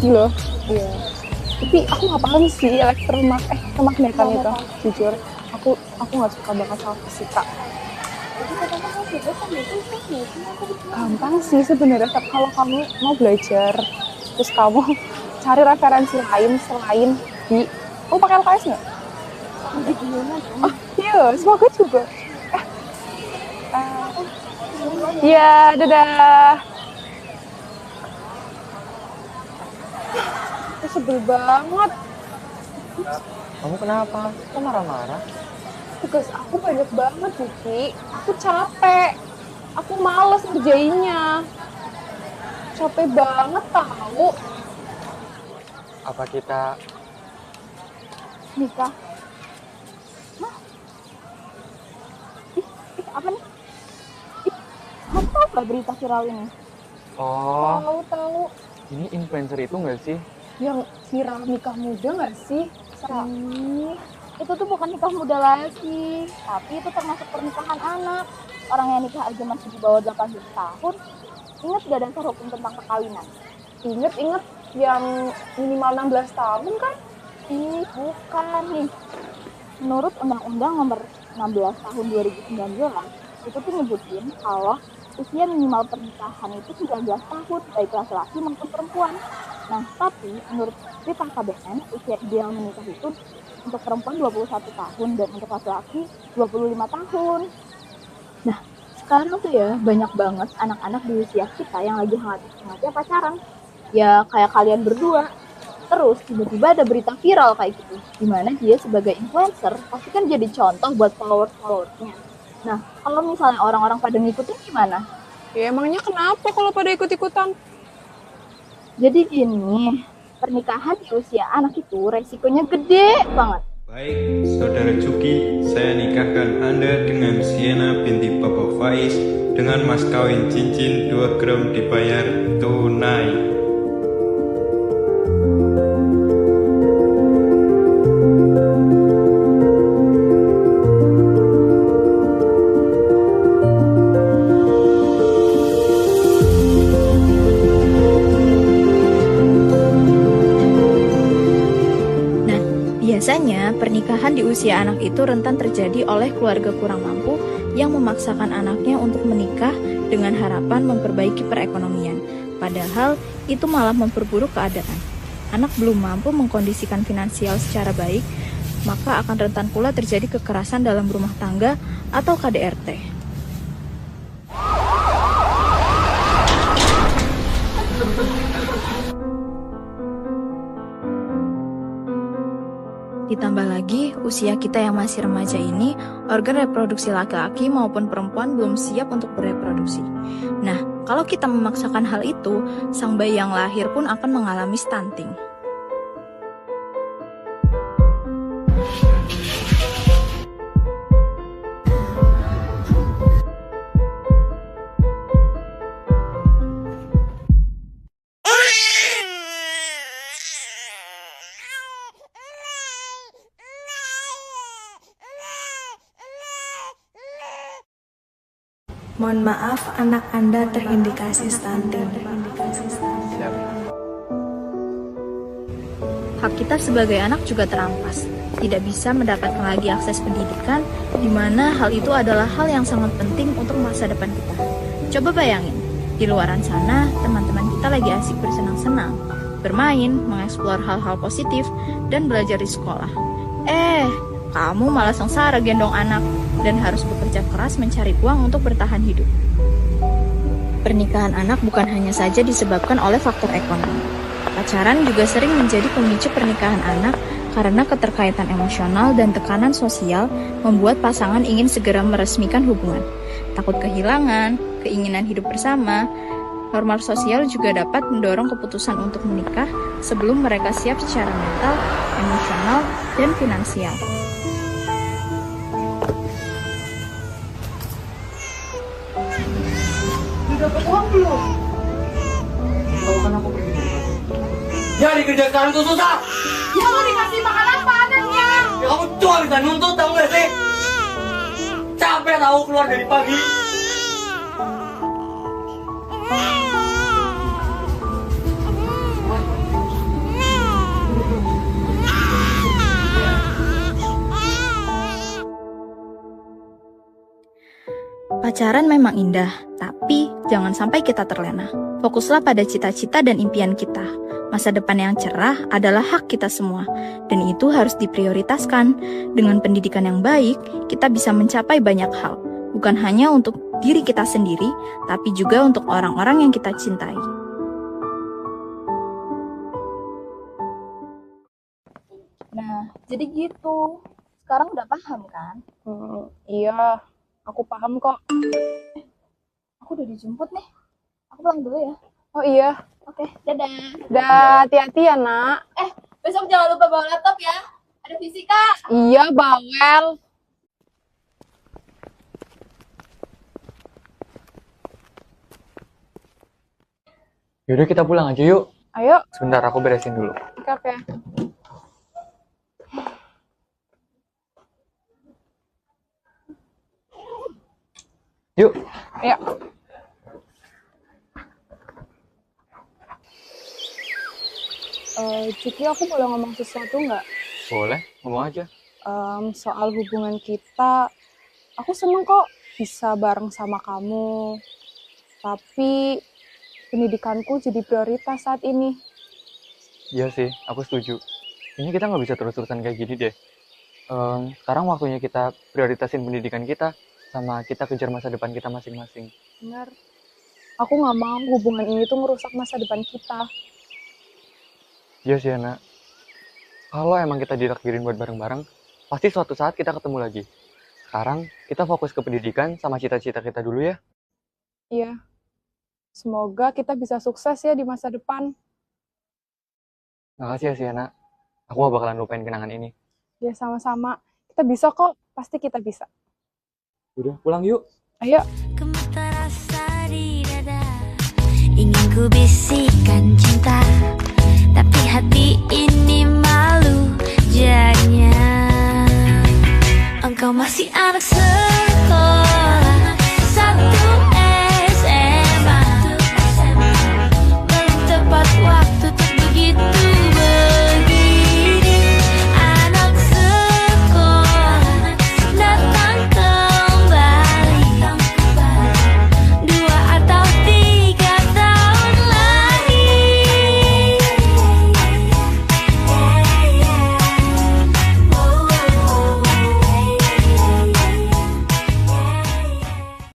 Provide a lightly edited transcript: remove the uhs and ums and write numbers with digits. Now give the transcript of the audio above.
gitu loh. Iya. Tapi aku nggak paham sih elektromagnetan itu. Jujur, aku nggak suka banget sama fisika. Gampang sih sebenarnya kalau kamu mau belajar, terus kamu cari referensi lain selain di. Kamu pakai LKS nggak? Oh iya, semoga juga. Iya, dadah. Aku sebel banget. Kamu kenapa? Kok marah-marah? Tugas aku banyak banget, Vicky. Aku capek. Aku males ngerjainnya. Capek banget tahu. Apa kita Nikah? Hah? Apa nih? Kamu tahu nggak berita viral ini? Oh, Tahu. ini influencer itu nggak sih? Yang viral nikah muda nggak sih? Itu tuh bukan nikah muda lagi, tapi itu termasuk pernikahan anak. Orang yang nikah aja masih di bawah 18 tahun. Ingat gak dasar hukum tentang perkawinan? Ingat yang minimal 16 tahun kan? Bukan nih. Menurut Undang-Undang Nomor 16 Tahun 2019, itu tuh nyebutin kalau usia minimal pernikahan itu 19 tahun, baik laki-laki maupun perempuan. Nah, tapi menurut BPKBN, usia ideal menikah itu untuk perempuan 21 tahun dan untuk laki-laki 25 tahun. Nah, sekarang tuh ya banyak banget anak-anak di usia kita yang lagi hangat-hangatnya pacaran. Ya kayak kalian berdua. Terus tiba-tiba ada berita viral kayak gitu. Dimana dia sebagai influencer pasti kan jadi contoh buat follower-followersnya. Nah, kalau misalnya orang-orang pada ngikutin gimana? Ya emangnya kenapa kalau pada ikut-ikutan? Jadi gini, pernikahan di usia anak itu resikonya gede banget. Baik, Saudara Juki, saya nikahkan Anda dengan Siena binti Bapak Faiz dengan mas kawin cincin 2 gram dibayar tunai. Biasanya, pernikahan di usia anak itu rentan terjadi oleh keluarga kurang mampu yang memaksakan anaknya untuk menikah dengan harapan memperbaiki perekonomian. Padahal, itu malah memperburuk keadaan. Anak belum mampu mengkondisikan finansial secara baik, maka akan rentan pula terjadi kekerasan dalam rumah tangga atau KDRT. Ditambah lagi, usia kita yang masih remaja ini, organ reproduksi laki-laki maupun perempuan belum siap untuk bereproduksi. Nah, kalau kita memaksakan hal itu, sang bayi yang lahir pun akan mengalami stunting. Mohon maaf, anak Anda terindikasi stunting. Hak kita sebagai anak juga terampas. Tidak bisa mendapatkan lagi akses pendidikan, di mana hal itu adalah hal yang sangat penting untuk masa depan kita. Coba bayangin, di luaran sana, teman-teman kita lagi asik bersenang-senang, bermain, mengeksplor hal-hal positif, dan belajar di sekolah. Kamu malah sengsara gendong anak dan harus bekerja keras mencari uang untuk bertahan hidup. Pernikahan anak bukan hanya saja disebabkan oleh faktor ekonomi. Pacaran juga sering menjadi pemicu pernikahan anak karena keterkaitan emosional dan tekanan sosial membuat pasangan ingin segera meresmikan hubungan. Takut kehilangan, keinginan hidup bersama, norma sosial juga dapat mendorong keputusan untuk menikah sebelum mereka siap secara mental, emosional, dan finansial. Dapat uang belum? Tahu kan aku pergi. Jadi kerja sekarang tuh susah. Ya mau dikasih makan apa anaknya? Ya kamu cuma bisa nuntut, tahu gak sih? Capek tahu keluar dari pagi. Pacaran memang indah, tapi jangan sampai kita terlena. Fokuslah pada cita-cita dan impian kita. Masa depan yang cerah adalah hak kita semua, dan itu harus diprioritaskan. Dengan pendidikan yang baik, kita bisa mencapai banyak hal, bukan hanya untuk diri kita sendiri, tapi juga untuk orang-orang yang kita cintai. Nah, jadi gitu. Sekarang udah paham kan? Iya, aku paham kok. Aku udah dijemput nih. Aku pulang dulu ya. Oh iya, Oke, dadah. udah hati-hati ya nak. Besok jangan lupa bawa laptop ya. Ada fisika. Iya, bawel. Yaudah kita pulang aja yuk. Ayo, Sebentar aku beresin dulu. oke. Yuk. Ya. Ciki, aku boleh ngomong sesuatu nggak? Boleh, ngomong aja. Soal hubungan kita, aku seneng kok bisa bareng sama kamu. Tapi pendidikanku jadi prioritas saat ini. Iya sih, aku setuju. Ini kita nggak bisa terus-terusan kayak gini deh. Sekarang waktunya kita prioritasin pendidikan kita, sama kita kejar masa depan kita masing-masing. Bener. Aku nggak mau hubungan ini tuh ngerusak masa depan kita. Iya sih, Ana. Kalau emang kita ditakdirin buat bareng-bareng, pasti suatu saat kita ketemu lagi. Sekarang, kita fokus ke pendidikan sama cita-cita kita dulu ya. Iya. Semoga kita bisa sukses ya di masa depan. Makasih ya, Siana. Aku gak bakalan lupain kenangan ini. Ya sama-sama. Kita bisa kok. Pasti kita bisa. Udah, pulang yuk. Ayo. Gemetar rasa di dada, ingin ku bisikan cinta, tapi hati ini malu jadinya. Engkau masih anak